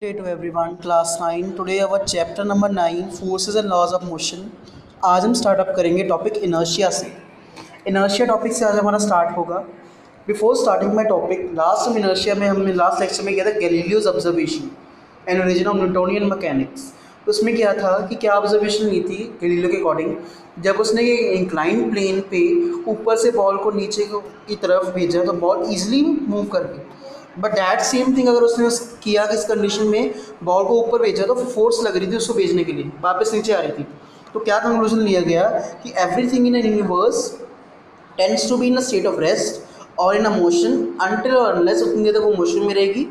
Day to everyone, class 9. Today our chapter number 9, forces and laws of motion. आज हम startup करेंगे topic inertia से। Inertia topic से आज हमारा स्टार्ट होगा। Before starting my topic, last हम इनर्शिया में हमने लास्ट लेक्चर में किया था Galileo's observation and origin of Newtonian mechanics. तो उसमें क्या था कि क्या ऑब्जर्वेशन ली थी गैलीलियो के अकॉर्डिंग, जब उसने ये इंक्लाइन प्लेन पे ऊपर से बॉल को नीचे की तरफ भेजा तो बॉल ईजिली मूव कर गई। बट दैट सेम थिंग अगर उसने किया कि इस कंडीशन में बॉल को ऊपर भेजा तो फोर्स लग रही थी उसको भेजने के लिए, वापस नीचे आ रही थी। तो क्या कंक्लूजन लिया गया कि everything in an universe tends to be in a state of rest और इन अ मोशन अनटिल और अनलेस उतनी देर तक वो मोशन में रहेगी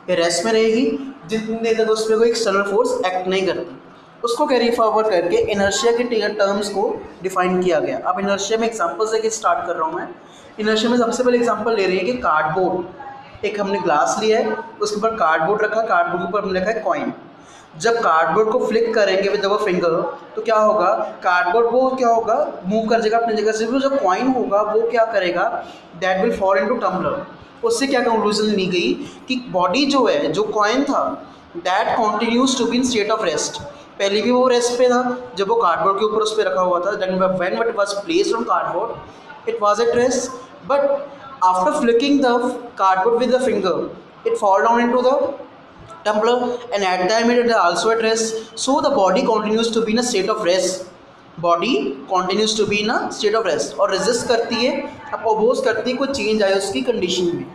या रेस्ट में रहेगी जितनी देर तक उसमें कोई एक्सटर्नल फोर्स एक्ट नहीं करती। उसको कैरी फॉरवर्ड करके इनर्शिया के टर्म्स को डिफाइन किया गया। अब इनर्शिया में एग्जांपल से कि स्टार्ट कर रहा हूँ मैं। इनर्शिया में सबसे पहले एग्जांपल ले रही है कि कार्डबोर्ड, एक हमने ग्लास लिया है, उसके ऊपर कार्डबोर्ड रखा, कार्डबोर्ड के ऊपर हमने लिखा है कॉइन। जब कार्डबोर्ड को फ्लिक करेंगे विद अवर फिंगर तो क्या होगा, कार्डबोर्ड वो क्या होगा, मूव कर जाएगा अपनी जगह से। जो कॉइन होगा वो क्या करेगा, that will fall into tumbler. उससे क्या कंक्लूजन ली गई कि बॉडी जो है, जो कॉइन था, that continues to be in state of rest. पहले भी वो रेस्ट पे था जब वो कार्डबोर्ड के ऊपर उस पर रखा हुआ था, then when it was placed on cardboard it was at rest, but after flicking the cardboard with the finger it fall down into the tumbler and at that time it is also at rest. So the body continues to be in a state of rest, body continues to be in a state of rest और resist करती है, अब oppose करती है कोई change आए उसकी condition में।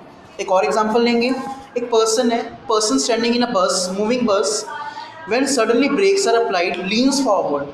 एक और एग्जांपल लेंगे। एक पर्सन है, पर्सन स्टैंडिंग इन अ बस, मूविंग बस, when suddenly brakes are applied leans forward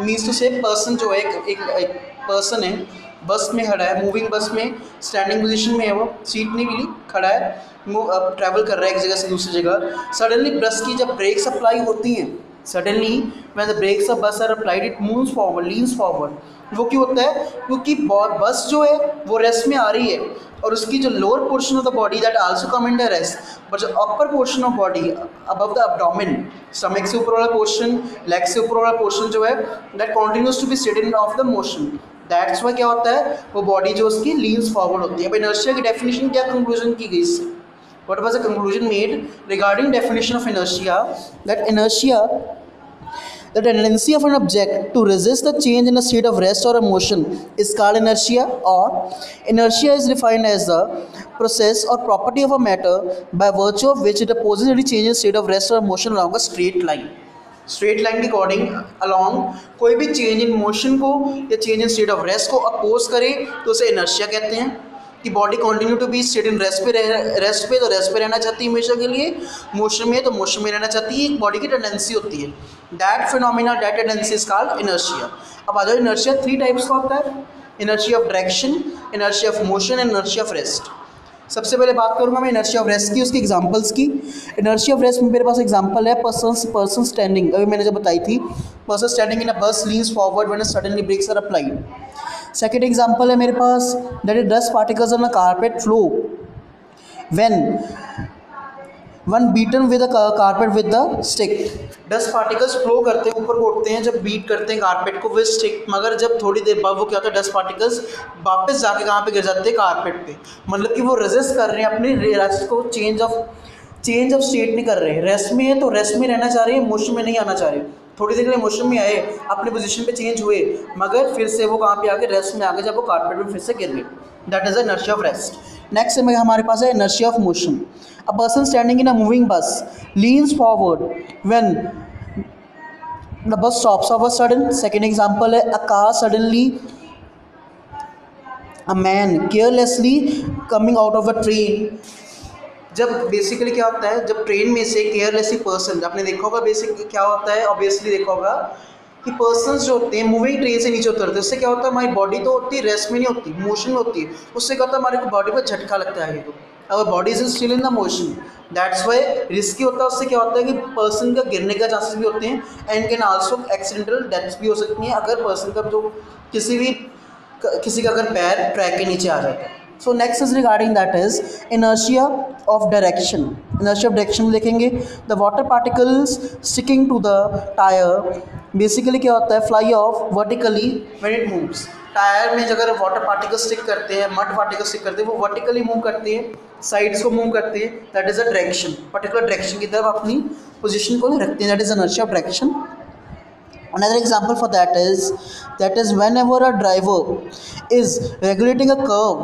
means to say person जो है एक पर्सन है, बस में खड़ा है, मूविंग बस में स्टैंडिंग पोजीशन में है, वो सीट नहीं मिली, खड़ा है, ट्रैवल कर रहा है एक जगह से दूसरी जगह। सडनली बस की जब ब्रेक्स अप्लाई होती हैं, suddenly when the brakes of bus are applied it moves forward, leans forward. वो क्यों होता है, क्योंकि बस जो है वो रेस्ट में आ रही है और उसकी जो lower portion of the body that also come in the rest, but जो upper portion of body above the abdomen, stomach से ऊपर वाला पोर्शन, लेग से ऊपर वाला पोर्शन जो है, that continues to be state of the motion. That's why क्या होता है, वो बॉडी जो उसकी लीन्स फॉरवर्ड होती है। अब इनर्शिया की डेफिनेशन क्या कंक्लूजन की गई इससे, what was the conclusion made regarding definition of inertia, that inertia the tendency of an object to resist the change in a state of rest or a motion is called inertia, or inertia is defined as the process or property of a matter by virtue of which it opposes any change in state of rest or motion along a straight line। Straight line के according along कोई भी change in motion को या change in state of rest को oppose करे तो उसे inertia कहते हैं। कि body continue to be state in rest पे तो रेस्ट पे रहना चाहती है हमेशा के लिए, मोशन में तो मोशन में रहना चाहती है, एक बॉडी की टेंडेंसी होती है। That phenomena, that tendency is called inertia. अब आ जाओ, इनर्शिया 3 टाइप्स का होता है, inertia of direction, inertia of motion and inertia of rest. सबसे पहले बात करूंगा मैं इनर्शिया ऑफ रेस्ट की, उसकी एग्जांपल्स की। इनर्शिया ऑफ रेस्ट में मेरे पास एग्जांपल है पर्सन स्टैंडिंग, अभी मैंने जब बताई थी, person standing in a bus leans forward when suddenly brakes are applied. Second example है मेरे पास, that is dust particles on a carpet flow when one beaten with carpet with the stick. Dust particles flow करते हैं, ऊपर को उठते हैं जब बीट करते हैं कारपेट को विद स्टिक, मगर जब थोड़ी देर बाद वो क्या होता है, डस्ट पार्टिकल्स वापस जाके कहाँ पे गिर जाते हैं, कारपेट पे। मतलब कि वो रेजिस्ट कर रहे हैं अपनी रेस्ट को, चेंज ऑफ स्टेट नहीं कर रहे हैं। रेस्ट में है तो रेस्ट में रहना चाह रहे हैं, मोशन में नहीं आना चाह रहे। थोड़ी देर के लिए मोशन में आए, अपने पोजीशन पे चेंज हुए, मगर फिर से वो कहाँ पे आके रेस्ट में आ गए जब वो कारपेट में फिर से गिर गए। That is the inertia of rest. Next में हमारे पास है inertia of motion. A person standing in a moving bus leans forward when the bus stops of a sudden. Second example है, a car suddenly, a man carelessly coming out of a train. जब basically क्या होता है, जब train में से carelessly person, आपने देखा होगा बेसिक क्या होता है, ऑब्वियसली देखा होगा कि पर्सन्स जो होते हैं मूविंग ट्रेन से नीचे उतरते हैं, उससे क्या होता है, हमारी बॉडी तो होती है रेस्ट में नहीं होती, मोशन में होती है। उससे क्या होता है, हमारे बॉडी पर झटका लगता है, तो our body is still in the motion, that's Y risky होता है। उससे क्या होता है कि पर्सन का गिरने का चांसेस भी होते हैं and can also accidental deaths भी हो सकती हैं अगर पर्सन का जो किसी का अगर पैर ट्रैक के नीचे आ जाता है। So next is regarding that is inertia of direction. Inertia of direction देखेंगे, the water particles sticking to the tyre, basically क्या होता है, fly off vertically when it moves. Tyre में अगर वाटर पार्टिकल स्टिक करते हैं, मड पार्टिकल स्टिक करते हैं, वो वर्टिकली मूव करते हैं साइड्स को मूव करते हैं, that is a direction, particular direction की तरफ अपनी पोजीशन को रखते हैं, that is inertia of direction. Another example for that is whenever a driver is regulating a curve,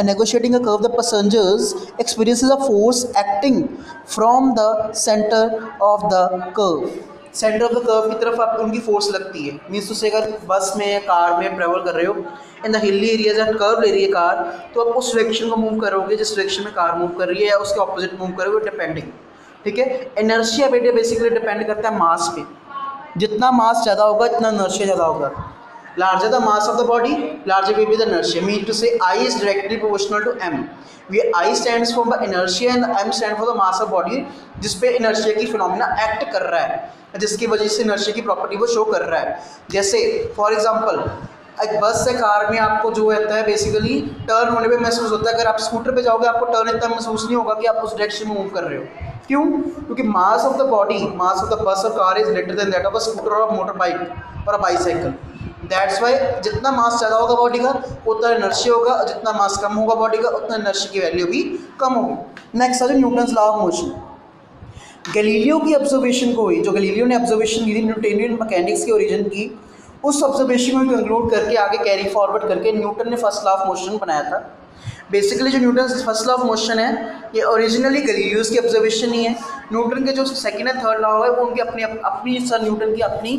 negotiating a curve, the passengers experiences a force acting from the center of the curve. Centre of the curve की तरफ आप उनकी force लगती है. Means तो अगर बस में कार में ट्रेवल कर रहे हो in the hilly areas and curve ले रही है कार, तो आप उस डायरेक्शन को मूव करोगे जिस डायरेक्शन में कार मूव कर रही है, या उसके ऑपोजिट मूव करोगे डिपेंडिंग. ठीक है. इनर्शिया बेसिकली डिपेंड करता है मास पे. जितना मास ज़्यादा होगा इतना इनर्शिया ज़्यादा होगा. Larger the mass of the body, larger will be the inertia. Mean to say I is directly proportional to m. I stands for the inertia and m stand for the mass of body, जिस पे inertia की phenomena act कर रहा है, जिसकी वजह से inertia की प्रॉपर्टी वो शो कर रहा है. जैसे फॉर एग्जांपल एक बस से कार में आपको जो रहता है बेसिकली टर्न होने पे महसूस होता है. अगर आप स्कूटर पे जाओगे आपको टर्न इतना महसूस नहीं होगा कि आप उस डायरेक्शन में मूव कर रहे हो. क्यों? क्योंकि mass of the body, mass of the bus or car is later than that of a scooter or motor bike or a bicycle. That's why जितना मास ज़्यादा होगा बॉडी का उतना इनर्शिया होगा, और जितना मास कम होगा बॉडी का उतना इनर्शिया की वैल्यू भी कम होगी. नेक्स्ट है Newton's law of motion. Galileo की ऑब्जर्वेशन को हुई, जो गैलीलियो ने ऑब्जर्वेशन की थी न्यूटोनियन मैकेनिक्स के ओरिजिन की, उस ऑब्जर्वेशन को कंक्लूड करके आगे कैरी फॉरवर्ड करके न्यूटन ने फर्स्ट लॉ ऑफ मोशन बनाया था. बेसिकली जो Newton first law of motion है ये ओरिजिनली गैलीलियोस की ऑब्जर्वेशन ही है. न्यूटन के जो सेकंड एंड थर्ड लॉ है वो उनकी अपनी सर न्यूटन की अपनी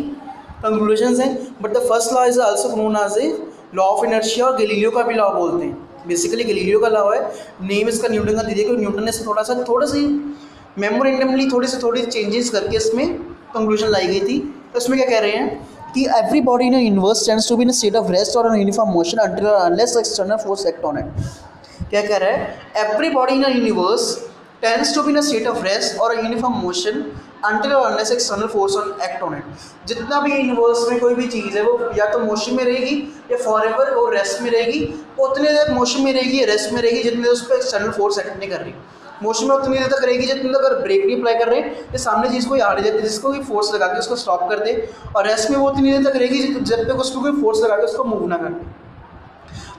कंक्लूजन्स हैं. But the first law is also known as a law of inertia, और गैलीलियो का भी लॉ बोलते हैं. बेसिकली गैलीलियो का लॉ है, नेम इसका न्यूटन का दे दिया क्योंकि न्यूटन ने थोड़ा सी मेमोरेंडमली थोड़ी चेंजेस करके इसमें कंक्लूजन लाई गई थी. तो इसमें क्या कह रहे हैं कि every body in universe tends to be in state of rest और यूनिफॉर्म मोशन अंटिल और unless external force act on it. क्या कह रहा है? Every body in universe tends to be in state of rest और uniform motion until और unless external force on act on it. जितना भी यूनिवर्स में कोई भी चीज़ है वो या तो मोशन में रहेगी या फॉर एवर वो रेस्ट में रहेगी. उतने देर मोशन में रहेगी या रेस्ट में रहेगी जितने देर उस पर एक्सटर्नल फोर्स एक्ट नहीं कर रही. मोशन में उतनी देर तक रहेगी जितनी देर अगर ब्रेक नहीं अप्लाई कर रहे हैं तो सामने चीज़ को याद जाती है जिसको कोई फोर्स लगा के उसको स्टॉप कर दे, और रेस्ट में वो उतनी देर तक रहेगी जब तक उसको कोई फोर्स लगा के उसको मूव ना कर दे.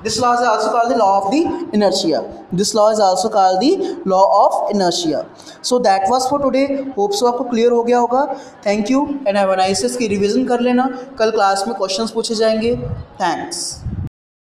This law is also called the law of the inertia. This law is also called the law of inertia. So that was for today. Hope so आपको क्लियर हो गया होगा. Thank you and have a nice day. इसकी revision कर लेना, कल class में questions पूछे जाएंगे. थैंक्स.